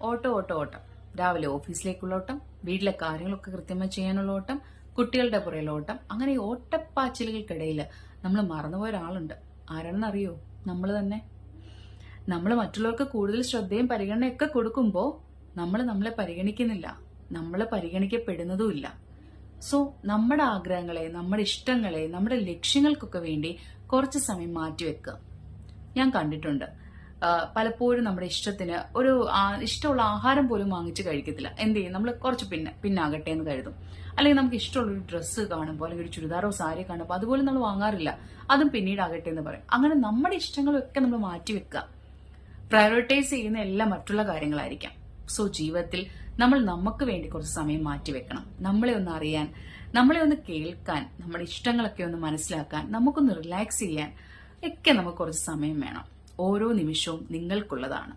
ഓട്ടം ഓട്ടം ഓട്ടം. രാവിലെ ഓഫീസിലേക്കുള്ള ഓട്ടം, വീട്ടിലെ കാര്യങ്ങളൊക്കെ കൃത്യമായി ചെയ്യാനുള്ള ഓട്ടം, കുട്ടികളുടെ പുറയിലെ ഓട്ടം. അങ്ങനെ ഈ ഓട്ടപ്പാച്ചിലുകൾക്കിടയിൽ നമ്മൾ മറന്നുപോയ ഒരാളുണ്ട്. ആരാണെന്നറിയോ? നമ്മൾ തന്നെ. നമ്മൾ മറ്റുള്ളവർക്ക് കൂടുതൽ ശ്രദ്ധയും പരിഗണനയൊക്കെ കൊടുക്കുമ്പോൾ നമ്മൾ നമ്മളെ പരിഗണിക്കുന്നില്ല, നമ്മൾ പരിഗണിക്കപ്പെടുന്നതുമില്ല. സോ നമ്മുടെ ആഗ്രഹങ്ങളെ, നമ്മുടെ ഇഷ്ടങ്ങളെ, നമ്മുടെ ലക്ഷ്യങ്ങൾക്കൊക്കെ വേണ്ടി കുറച്ച് സമയം മാറ്റിവെക്കുക. ഞാൻ കണ്ടിട്ടുണ്ട് പലപ്പോഴും നമ്മുടെ ഇഷ്ടത്തിന് ഒരു ഇഷ്ടമുള്ള ആഹാരം പോലും വാങ്ങിച്ച് കഴിക്കത്തില്ല. എന്ത് ചെയ്യും? നമ്മൾ കുറച്ച് പിന്നാകട്ടെ എന്ന് കരുതും. അല്ലെങ്കിൽ നമുക്ക് ഇഷ്ടമുള്ള ഒരു ഡ്രസ്സ് കാണുമ്പോൾ അല്ലെങ്കിൽ ഒരു ചുരിദാറോ സാരി കാണുമ്പോൾ അതുപോലും നമ്മൾ വാങ്ങാറില്ല. അതും പിന്നീടാകട്ടെ എന്ന് പറയും. അങ്ങനെ നമ്മുടെ ഇഷ്ടങ്ങളൊക്കെ നമ്മൾ മാറ്റിവെക്കുക. പ്രയോറിറ്റൈസ് ചെയ്യുന്ന എല്ലാം മറ്റുള്ള കാര്യങ്ങളായിരിക്കാം. സോ ജീവിതത്തിൽ നമ്മൾ നമുക്ക് വേണ്ടി കുറച്ച് സമയം മാറ്റിവെക്കണം. നമ്മളെ ഒന്ന് അറിയാൻ, നമ്മളെ ഒന്ന് കേൾക്കാൻ, നമ്മുടെ ഇഷ്ടങ്ങളൊക്കെ ഒന്ന് മനസ്സിലാക്കാൻ, നമുക്കൊന്ന് റിലാക്സ് ചെയ്യാൻ ഒക്കെ നമുക്ക് കുറച്ച് സമയം വേണം. ഓരോ നിമിഷവും നിങ്ങൾക്കുള്ളതാണ്.